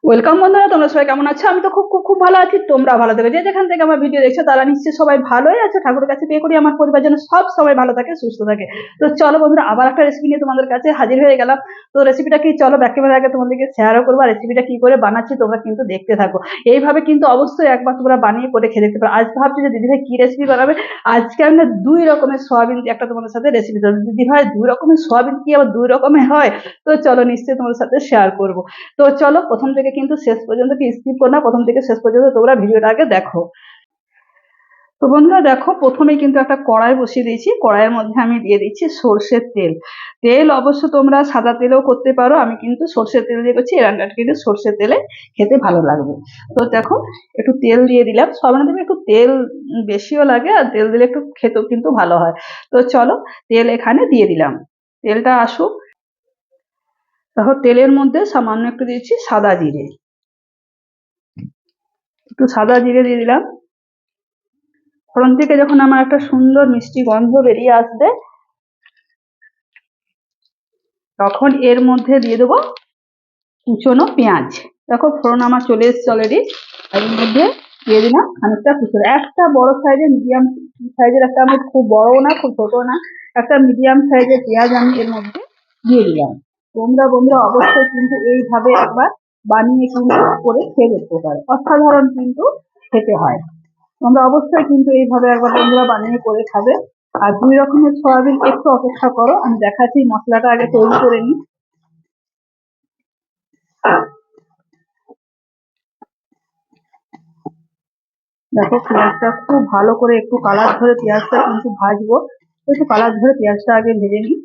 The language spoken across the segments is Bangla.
ওয়েলকাম বন্ধুরা, তোমরা সবাই কেমন আছো? আমি তো খুব খুব খুব ভালো আছি। তোমরা ভালো থাকবে। যে যেখান থেকে আমার ভিডিও দেখছো তারা নিশ্চয়ই সবাই ভালোই আছে। ঠাকুরের কাছে প্রে করি আমার পরিবার যেন সব সবাই ভালো থাকে, সুস্থ থাকে। তো চলো বন্ধুরা, আবার একটা রেসিপি নিয়ে তোমাদের কাছে হাজির হয়ে গেলাম। তো রেসিপিটা কি, চলো ব্যাকেবারে আগে তোমাদেরকে শেয়ারও করবো। রেসিপিটা কি করে বানাচ্ছি তোমরা কিন্তু দেখতে থাকো। এইভাবে কিন্তু অবশ্যই একবার তোমরা বানিয়ে করে খেয়ে দেখতে পারো। আজ ভাবছি যে দিদিভাই কি রেসিপি বানাবে। আজকে আমি না দুই রকমের সোয়াবিন দিয়ে একটা তোমাদের সাথে রেসিপি দেবো। দিদিভাই দুই রকমের সোয়াবিন কি আবার দুই রকমের হয়? তো চলো নিশ্চয়ই তোমাদের সাথে শেয়ার করবো। তো চলো প্রথম থেকে কিন্তু শেষ পর্যন্ত কি স্কিপ করো না, প্রথম থেকে শেষ পর্যন্ত তোমরা ভিডিওটা আগে দেখো। তো বন্ধুরা দেখো, প্রথমেই কিন্তু একটা কড়াই বসিয়ে দিয়েছি। কড়াইয়ের মধ্যে আমি দিয়ে দিচ্ছি সর্ষের তেল। তেল অবশ্য তোমরা সাদা তেলেও করতে পারো, আমি কিন্তু সর্ষের তেল দিয়ে করছি। এই রান্নাটা কিন্তু সর্ষের তেলে খেতে ভালো লাগবে। তো দেখো, একটু তেল দিয়ে দিলাম। সাধারণত একটু তেল বেশিও লাগে, আর তেল দিলে একটু খেতেও কিন্তু ভালো হয়। তো চলো, তেল এখানে দিয়ে দিলাম। তেলটা আসুক। দেখো, তেলের মধ্যে সামান্য একটু দিয়েছি সাদা জিরে। একটু সাদা জিরে দিয়ে দিলাম। ফোড়ন থেকে যখন আমার একটা সুন্দর মিষ্টি গন্ধ বেরিয়ে আসবে, তখন এর মধ্যে দিয়ে দেবো কুচনো পেঁয়াজ। দেখো, ফোড়ন আমার চলে এসছে অলরেডি। এর মধ্যে দিয়ে দিলাম খানিকটা কুচনো, একটা বড় সাইজের মিডিয়াম সাইজের একটা, আমি খুব বড়ও না খুব ছোট না, একটা মিডিয়াম সাইজের পেঁয়াজ আমি এর মধ্যে দিয়ে দিলাম। তোমরা বন্ধুরা অবশ্যই কিন্তু এইভাবে একবার বানিয়ে কিন্তু করে খেয়ে দেখতে পারো, অসাধারণ কিন্তু খেতে হয়। তোমরা অবশ্যই কিন্তু এইভাবে একবার বন্ধুরা বানিয়ে করে খাবে। আর দুই রকমের সয়াবিন, একটু অপেক্ষা করো, আমি দেখাচ্ছি। মশলাটা আগে তৈরি করে নিই। দেখো, পেঁয়াজটা খুব ভালো করে একটু কালার ধরে পেঁয়াজটা কিন্তু ভাজবো। একটু কালার ধরে পেঁয়াজটা আগে ভেজে নিই।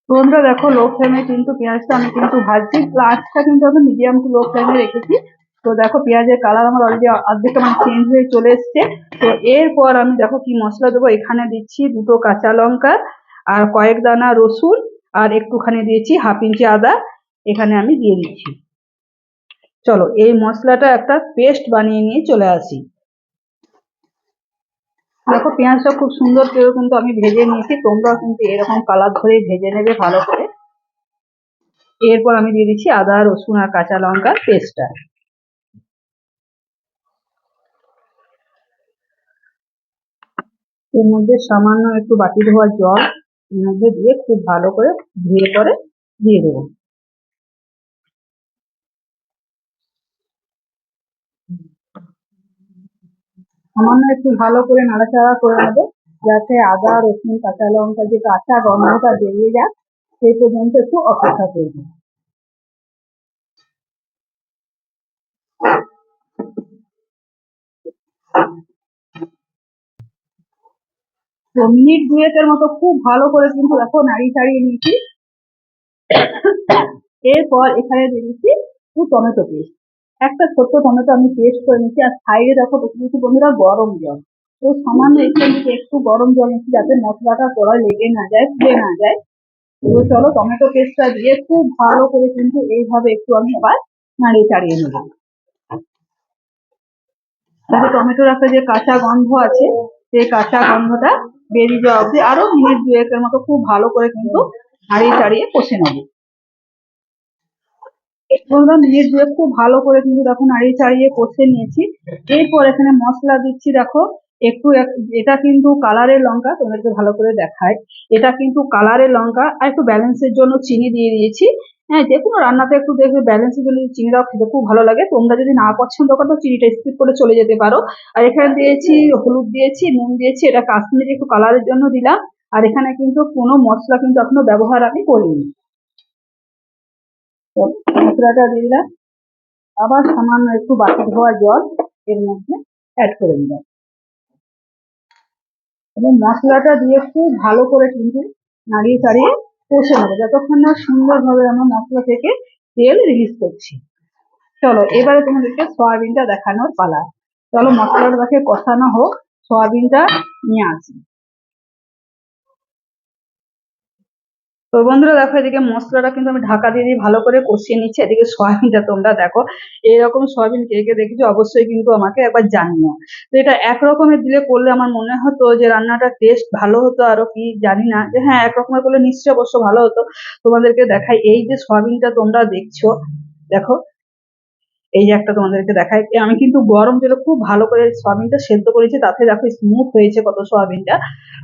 তোমরা দেখো, লো ফ্লেমে কিন্তু পেঁয়াজটা আমি কিন্তু ভাজছি। আঁচটা কিন্তু আমি মিডিয়াম টু লো ফ্লেমে রেখেছি। তো দেখো, পেঁয়াজের কালার আমার অলরেডি অর্ধেক আমার চেঞ্জ হয়ে চলে এসছে। তো এরপর আমি দেখো কি মশলা দেবো। এখানে দিচ্ছি দুটো কাঁচা লঙ্কা, আর কয়েক দানা রসুন, আর একটুখানি দিয়েছি হাফ ইঞ্চি আদা। এখানে আমি দিয়ে দিচ্ছি। চলো এই মশলাটা একটা পেস্ট বানিয়ে নিয়ে চলে আসি। দেখো, পেঁয়াজটা খুব সুন্দর করে কিন্তু আমি ভেজে নিয়েছি। তোমরাও কিন্তু এরকম কালার ধরে ভেজে নেবে ভালো করে। এরপর আমি দিয়ে দিচ্ছি আদা রসুন আর কাঁচা লঙ্কার পেস্টটা। এর মধ্যে সামান্য একটু বাটি ধোয়া জল এর মধ্যে দিয়ে খুব ভালো করে ধুয়ে পরে দিয়ে দেবো। সামান্য একটু ভালো করে নাড়াচাড়া করে নেবো, যাতে আদা রসুন কাঁচা লঙ্কা যে কাঁচা গন্ধটা বেরিয়ে যায়, সেই পর্যন্ত একটু অপেক্ষা করবো। তো মিনিট দুয়েকের মতো খুব ভালো করে কিন্তু দেখো নাড়িয়ে চাড়িয়ে নিয়েছি। এরপর এখানে দিয়ে দিচ্ছি একটু টমেটো পেস্ট। একটা ছোট্ট টমেটো আমি পেস্ট করে নিচ্ছি। আর সাইডে দেখো বসে দিচ্ছি বন্ধুরা গরম জল। তো সামান্য এখান থেকে একটু গরম জল নিচ্ছি, যাতে মশলাটা কড়াই লেগে না যায়, পুড়ে না যায়। তো চলো, টমেটো পেস্টটা দিয়ে খুব ভালো করে কিন্তু এইভাবে একটু আমি আবার নাড়িয়ে চাড়িয়ে নেবো, যাতে টমেটোর একটা যে কাঁচা গন্ধ আছে, সেই কাঁচা গন্ধটা বেরিয়ে যাওয়া অব্দি আরো মিনিট দুয়েকের মতো খুব ভালো করে কিন্তু নাড়িয়ে চাড়িয়ে কষে নেবো। বন্ধুরা, মিনিট দুয়েক খুব ভালো করে কিন্তু দেখো নাড়িয়ে চাড়িয়ে কষে নিয়েছি। এরপর এখানে মশলা দিচ্ছি। দেখো, একটু এটা কিন্তু কালারের লঙ্কা, তোমাদেরকে ভালো করে দেখায়। এটা কিন্তু কালারের লঙ্কা, আর একটু ব্যালেন্সের জন্য চিনি দিয়ে দিয়েছি। হ্যাঁ, যে কোনো রান্নাতে একটু দেখবে ব্যালেন্সের জন্য চিনিটাও খেতে খুব ভালো লাগে। তোমরা যদি না পছন্দ করো তো চিনিটা স্কিপ করে চলে যেতে পারো। আর এখানে দিয়েছি হলুদ, দিয়েছি নুন, দিয়েছি এটা কাশ্মীরি একটু কালারের জন্য দিলাম। আর এখানে কিন্তু কোনো মশলা কিন্তু এখনো ব্যবহার আমি করিনি। তো মশলাটা দিয়ে দিলাম। আবার সামান্য একটু বাটি ধোয়া জল এর মধ্যে অ্যাড করে দিলাম, এবং মশলাটা দিয়ে খুব ভালো করে কিন্তু নাড়িয়ে চাড়িয়ে কষে নেবো, যতক্ষণ না সুন্দরভাবে আমার মশলা থেকে তেল রিলিজ করছি। চলো এবারে তোমাদেরকে সয়াবিনটা দেখানোর পালা। চলো মশলাটা দেখে কষানো হোক, সয়াবিনটা নিয়ে আসি। তো বন্ধুরা দেখো, এদিকে মশলাটা কিন্তু আমি ঢাকা দিয়ে দিয়ে ভালো করে কষিয়ে নিচ্ছি। এদিকে সয়াবিনটা তোমরা দেখো, এরকম সয়াবিন কে কে দেখেছো অবশ্যই কিন্তু আমাকে একবার জানিও। তো এটা এক রকমের দিলে করলে আমার মনে হতো যে রান্নাটা টেস্ট ভালো হতো, আরো কি জানি না, যে হ্যাঁ এক রকমের করলে নিশ্চয়ই অবশ্য ভালো হতো। তোমাদেরকে দেখাই, এই যে সয়াবিনটা তোমরা দেখছো, দেখো এই যে একটা তোমাদেরকে দেখাই, আমি কিন্তু গরম জলে খুব ভালো করে সয়াবিনটা সেদ্ধ করেছি, তাতে দেখো স্মুথ হয়েছে কত সয়াবিনটা।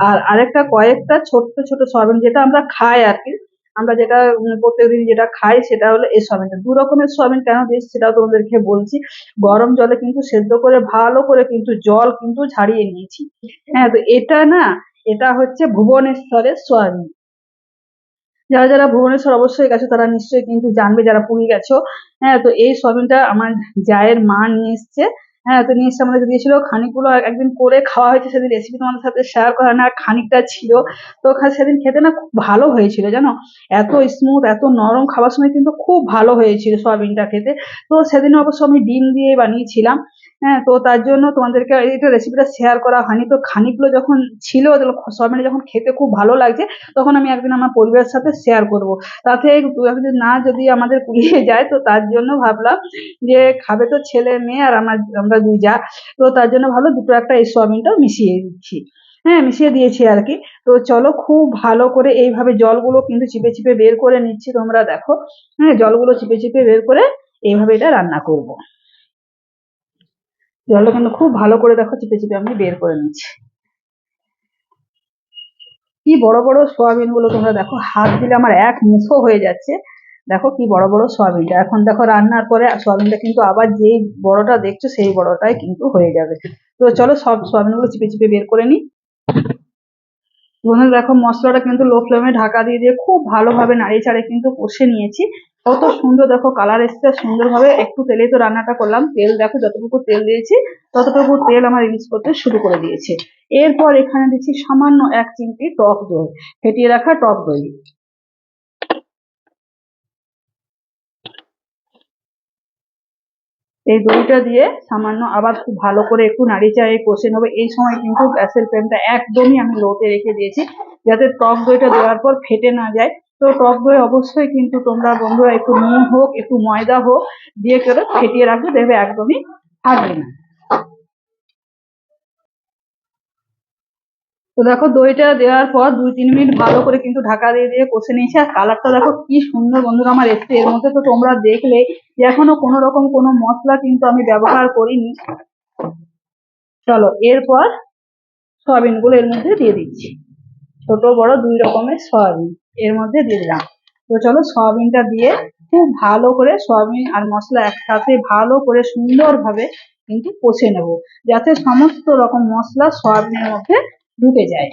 আর আরেকটা কয়েকটা ছোট্ট ছোট সয়াবিন যেটা আমরা খাই আর কি, আমরা যেটা প্রত্যেকদিন যেটা খাই সেটা হলো এই সয়াবিনটা। দু রকমের সয়াবিন কেন দিয়েছি সেটাও তোমাদেরকে বলছি। গরম জলে কিন্তু সেদ্ধ করে ভালো করে কিন্তু জল কিন্তু ঝাড়িয়ে নিয়েছি। হ্যাঁ, তো এটা না, এটা হচ্ছে ভুবনেশ্বরের সয়াবিন। যারা যারা ভুবনেশ্বর অবশ্যই গেছো তারা নিশ্চয়ই কিন্তু জানবে, যারা পুরী গেছো। হ্যাঁ, তো এই সয়াবিনটা আমার জায়ের মা নিয়ে এসছে। হ্যাঁ, তো নিয়ে এসে আমাদেরকে দিয়েছিল, খানিকগুলো একদিন করে খাওয়া হয়েছে, সেদিন রেসিপি তোমাদের সাথে শেয়ার করা না, খানিকটা ছিল। তো সেদিন খেতে না খুব ভালো হয়েছিল জানো, এত স্মুথ এত নরম, খাওয়ার সময় কিন্তু খুব ভালো হয়েছিল সয়াবিনটা খেতে। তো সেদিন অবশ্য আমি ডিম দিয়ে বানিয়েছিলাম। হ্যাঁ, তো তার জন্য তোমাদেরকে এইটা রেসিপিটা শেয়ার করা হয়নি। তো খানিকগুলো যখন ছিল, সয়াবিনটা যখন খেতে খুব ভালো লাগছে, তখন আমি একদিন আমার পরিবারের সাথে শেয়ার করব। তাতে যদি না যদি আমাদের কুলিয়ে যায়, তো তার জন্য ভাবলাম যে খাবে তো ছেলে মেয়ে আর আমরা দুই যা, তো তার জন্য ভালো দুটো একটা এই সয়াবিনটা মিশিয়ে দিচ্ছি। হ্যাঁ, মিশিয়ে দিয়েছি আর কি। তো চলো খুব ভালো করে এইভাবে জলগুলো কিন্তু চিপে চিপে বের করে নিচ্ছি, তোমরা দেখো। হ্যাঁ, জলগুলো চিপে চিপে বের করে এইভাবে এটা রান্না করব। জলটা কিন্তু খুব ভালো করে দেখো চিপে চিপে আমি বের করে নিচ্ছি। কি বড় বড় সয়াবিন গুলো তোমরা দেখো, হাত দিলে আমার এক মুঠো হয়ে যাচ্ছে। দেখো কি বড় বড় সয়াবিনটা, এখন দেখো রান্নার পরে সয়াবিনটা কিন্তু আবার যেই বড়টা দেখছো সেই বড়টাই কিন্তু হয়ে যাবে। তো চলো সব সয়াবিন গুলো চিপে চিপে বের করে নিই। বন্ধুরা দেখো, মশলাটা কিন্তু লো ফ্লেমে ঢাকা দিয়ে দিয়ে খুব ভালোভাবে নাড়িয়ে চাড়িয়ে কিন্তু কষে নিয়েছি। কত সুন্দর দেখো কালার এসছে সুন্দরভাবে। একটু তেলেই তো রান্নাটা করলাম, তেল দেখো যতটুকু তেল দিয়েছি ততটুকু তেল আমার ইউজ করতে শুরু করে দিয়েছে। এরপর এখানে দিচ্ছি সামান্য 1 চিমটি টক দই, ফেটিয়ে রাখা টক দই। এই দইটা দিয়ে সামান্য আবার খুব ভালো করে একটু নাড়িয়ে চাড়িয়ে কষে নেবো। এই সময় কিন্তু গ্যাসের ফ্লেমটা একদমই আমি লোতে রেখে দিয়েছি, যাতে টক দইটা দেওয়ার পর ফেটে না যায়। তো টক দই অবশ্যই কিন্তু তোমরা বন্ধুরা একটু নুন হোক একটু ময়দা হোক দিয়ে করে ফেটিয়ে রাখবে, দেখবে একদমই থাকবে না। তো দেখো দইটা দেওয়ার পর 2-3 মিনিট ভালো করে কিন্তু ঢাকা দিয়ে দিয়ে কষে নিয়েছি। আর কালারটা দেখো কি সুন্দর বন্ধুরা আমার এসছে। এর মধ্যে তো তোমরা দেখলে যে এখনো কোনো রকম কোনো মশলা কিন্তু আমি ব্যবহার করিনি। চলো এরপর সয়াবিন গুলো এর মধ্যে দিয়ে দিচ্ছি, ছোট বড় দুই রকমের সয়াবিন এর মধ্যে দিয়ে দিলাম। তো চলো সয়াবিনটা দিয়ে খুব ভালো করে সয়াবিন আর মশলা একসাথে ভালো করে সুন্দরভাবে কিন্তু কষে নেব, যাতে সমস্ত রকম মশলা সয়াবিনের মধ্যে ঢুকে যায়।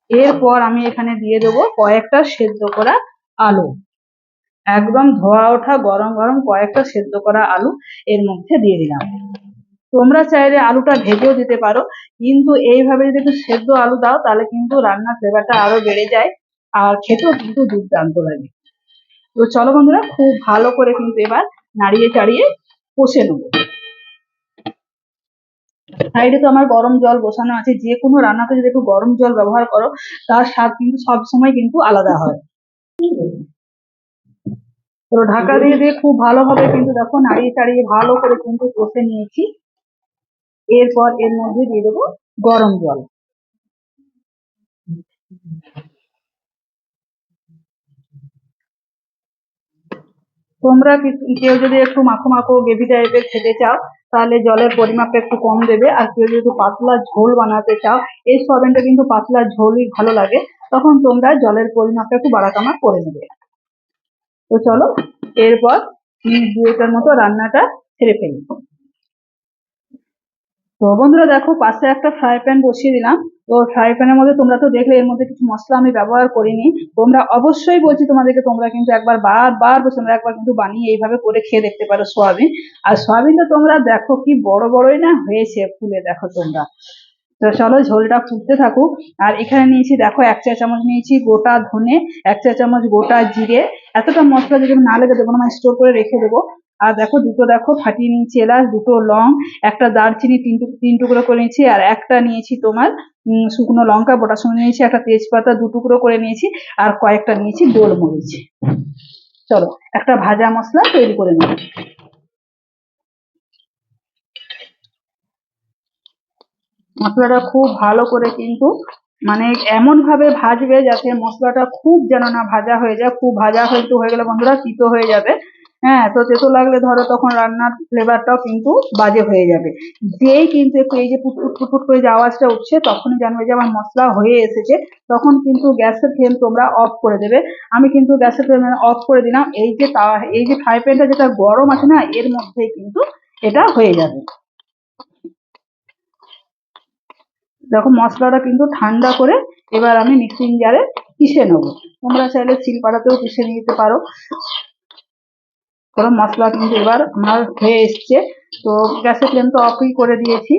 এরপর আমি এখানে দিয়ে দেবো কয়েকটা সেদ্ধ করা আলু, একদম ধোয়া ওঠা গরম গরম কয়েকটা সেদ্ধ করা আলু এর মধ্যে দিয়ে দিলাম। তোমরা চাইলে আলুটা ভেজেও দিতে পারো, কিন্তু এইভাবে যদি একটু সেদ্ধ আলু দাও তাহলে কিন্তু রান্নার ফ্লেভারটা আরো বেড়ে যায়, আর খেতেও কিন্তু দুর্দান্ত লাগে। তো চলো বন্ধুরা খুব ভালো করে কিন্তু এবার নাড়িয়ে চাড়িয়ে কষে নেবো। সাইডে তো আমার গরম জল বসানো আছে, যে কোনো রান্নাতে যদি একটু গরম জল ব্যবহার করো তার স্বাদ কিন্তু সবসময় কিন্তু আলাদা হয়। তো ঢাকা দিয়ে দিয়ে খুব ভালোভাবে কিন্তু দেখো নাড়িয়ে চাড়িয়ে ভালো করে কিন্তু কষে নিয়েছি। এরপর এর মধ্যে দিয়ে দেবো গরম জল। তোমরা কেউ যদি একটু মাখো মাখো গ্রেভি টাইপের খেতে চাও তাহলে জলের পরিমাপটা একটু কম দেবে, আর কেউ যদি একটু পাতলা ঝোল বানাতে চাও, এই সয়াবিনটা কিন্তু পাতলা ঝোলই ভালো লাগে, তখন তোমরা জলের পরিমাপটা একটু বাড়াকামা করে নেবে। তো চলো এরপর মিনিট দুয়েকের মতো রান্নাটা ছেড়ে ফেলি। তো বন্ধুরা দেখো পাশে একটা ফ্রাই প্যান বসিয়ে দিলাম। তো ফ্রাই প্যানের মধ্যে তোমরা তো দেখলে এর মধ্যে কিছু মশলা আমি ব্যবহার করিনি। তোমরা অবশ্যই বলছি তোমাদেরকে, তোমরা কিন্তু একবার বারবার বসে তোমরা একবার কিন্তু বানিয়ে এইভাবে করে খেয়ে দেখতে পারো সয়াবিন। আর সয়াবিনটা তোমরা দেখো কি বড় বড়ই না হয়েছে ফুলে, দেখো তোমরা। তো চলো ঝোলটা ফুটতে থাকুক। আর এখানে নিয়েছি দেখো 1 চা চামচ নিয়েছি গোটা ধনে, 1 চা চামচ গোটা জিরে। এতটা মশলা যদি আমি না লেগে দেবো না, মানে স্টোর করে রেখে দেবো। আর দেখো দুটো দেখো ফাটিয়ে নিয়েছি এলাচ, দুটো লং, একটা দারচিনি তিন টুকরো করে নিয়েছি, আর একটা নিয়েছি তোমার শুকনো লঙ্কা বোটা সমেত নিয়েছি, একটা তেজপাতা 2 টুকরো করে নিয়েছি, আর কয়েকটা নিয়েছি গোলমরিচ। চলো একটা ভাজা মশলা তৈরি করে নেব। মশলাটা খুব ভালো করে কিন্তু মানে এমন ভাবে ভাজবে যাতে মশলাটা খুব যেন না ভাজা হয়ে যায়, খুব ভাজা হয়ে গেলে বন্ধুরা তিতো হয়ে যাবে। হ্যাঁ, তো তেতো লাগলে ধরো তখন রান্নার ফ্লেভারটাও কিন্তু বাজে হয়ে যাবে। যেই কিন্তু একটু এই যে ফুটফুট ফুটফুট করে যে আওয়াজটা উঠছে তখনই জানবে যে আমার মশলা হয়ে এসেছে। তখন কিন্তু গ্যাসের ফ্লেম তোমরা অফ করে দেবে। আমি কিন্তু গ্যাসের ফ্লেম অফ করে দিলাম। এই যে ফ্রাই প্যানটা যেটা গরম আছে না, এর মধ্যেই কিন্তু এটা হয়ে যাবে। দেখো মশলাটা কিন্তু ঠান্ডা করে এবার আমি মিক্সিং জারে পিষে নেবো। তোমরা চাইলে শিলপাটাতেও পিষে নিতে পারো। কারণ মশলা কিন্তু এবার আমার হয়ে এসছে। তো গ্যাসের ফ্লেম তো অফই করে দিয়েছি।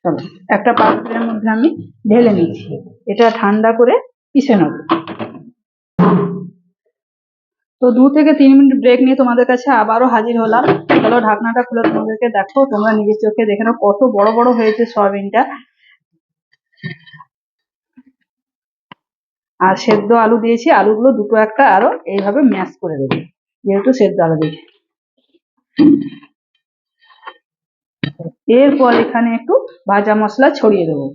চলো একটা পাত্রের মধ্যে আমি ঢেলে নিচ্ছি, এটা ঠান্ডা করে পিষে নেবো। তো 2 থেকে 3 মিনিট ব্রেক নিয়ে তোমাদের কাছে আবারও হাজির হলাম। চলো ঢাকনাটা খুলে তোমাদেরকে দেখো, তোমরা নিজের চোখে দেখে নাও কত বড় বড় হয়েছে সয়াবিনটা। আর সেদ্ধ আলু দিয়েছি, আলুগুলো দুটো একটা আরো এইভাবে ম্যাশ করে দেবো, যেহেতু সেদ্ধ আলু দিয়েছি। এরপর এখানে একটু ভাজা মশলা ছড়িয়ে দেবো।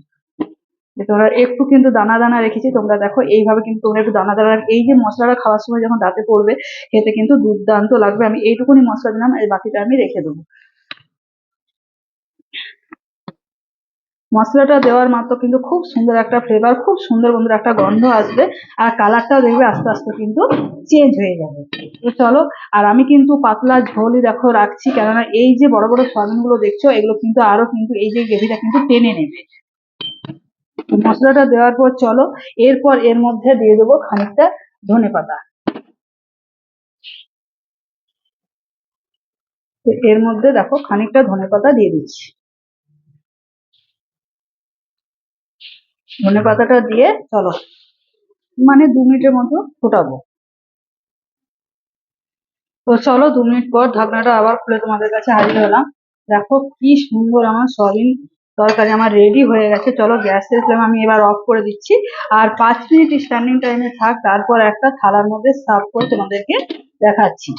তোমরা একটু কিন্তু দানা দানা রেখেছি, তোমরা দেখো এইভাবে কিন্তু তোমরা একটু দানা দানা এই যে মশলাটা খাওয়ার সময় যখন দাঁতে পড়বে খেতে কিন্তু দুর্দান্ত লাগবে। আমি এইটুকুনি মশলা দিলাম, এই বাকিটা আমি রেখে দেবো। মশলাটা দেওয়ার মাত্র কিন্তু খুব সুন্দর একটা ফ্লেভার, খুব সুন্দর বন্ধুরা একটা গন্ধ আসবে, আর কালারটাও দেখবে আস্তে আস্তে কিন্তু চেঞ্জ হয়ে যাবে। তো চলো, আর আমি কিন্তু পাতলা ঝোলই দেখো রাখছি, কেননা এই যে বড় বড় সয়াবিন গুলো দেখছো এগুলো কিন্তু আরো কিন্তু এই যে গ্রেভিটা কিন্তু টেনে নেবে। মশলাটা দেওয়ার পর চলো এরপর এর মধ্যে দিয়ে দেবো খানিকটা ধনেপাতা। তো এর মধ্যে দেখো খানিকটা ধনেপাতা দিয়ে দিচ্ছি। ধনেপাতাটা দিয়ে চলো মানে 2 মিনিটের মতো ফোটাবো। তো চলো 2 মিনিট পর ঢাকনাটা আবার খুলে তোমাদের কাছে হাজির হলাম। দেখো কি সুন্দর আমার সয়াবিন তরকারি আমার রেডি হয়ে গেছে। চলো গ্যাসের ফ্লেম আমি এবার অফ করে দিচ্ছি, আর 5 মিনিট স্ট্যান্ডিং টাইমে থাক, তারপর একটা থালার মধ্যে সার্ভ করে তোমাদেরকে দেখাচ্ছি।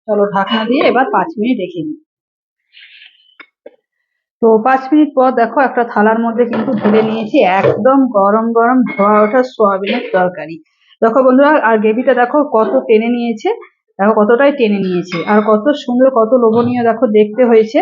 চলো ঢাকনা দিয়ে এবার 5 মিনিট রেখে দিই। তো 5 মিনিট পর দেখো একটা থালার মধ্যে কিন্তু ঢেলে নিয়েছি একদম গরম গরম ধোয়া ওঠা সোয়াবিনের তরকারি। দেখো বন্ধুরা, আর গ্রেভিটা দেখো কত টেনে নিয়েছে, দেখো কতটাই টেনে নিয়েছে, আর কত সুন্দর কত লোভনীয় দেখো দেখতে হয়েছে।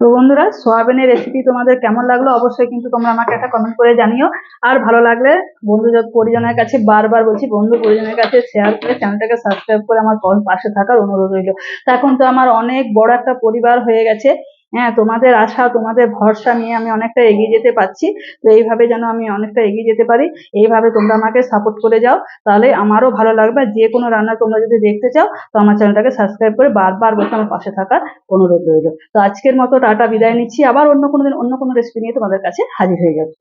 তো বন্ধুরা, সোয়াবিনের রেসিপি তোমাদের কেমন লাগলো অবশ্যই কিন্তু তোমরা আমাকে একটা কমেন্ট করে জানিও। আর ভালো লাগলে বন্ধু পরিজনের কাছে, বারবার বলছি, বন্ধু পরিজনের কাছে শেয়ার করে চ্যানেলটাকে সাবস্ক্রাইব করে আমার পাশে থাকার অনুরোধ রইল। তা এখন তো আমার অনেক বড় একটা পরিবার হয়ে গেছে। হ্যাঁ, তোমাদের আশা তোমাদের ভরসা নিয়ে আমি অনেকটা এগিয়ে যেতে পারছি। তো এইভাবে যেন আমি অনেকটা এগিয়ে যেতে পারি, এইভাবে তোমরা আমাকে সাপোর্ট করে যাও, তাহলে আমারও ভালো লাগবে। আর যে কোনো রান্না তোমরা যদি দেখতে চাও তো আমার চ্যানেলটাকে সাবস্ক্রাইব করে বারবার বসে আমার পাশে থাকার অনুরোধ রইল। তো আজকের মতো টাটা, বিদায় নিচ্ছি। আবার অন্য কোনো দিন অন্য কোনো রেসিপি নিয়ে তোমাদের কাছে হাজির হয়ে যাবো।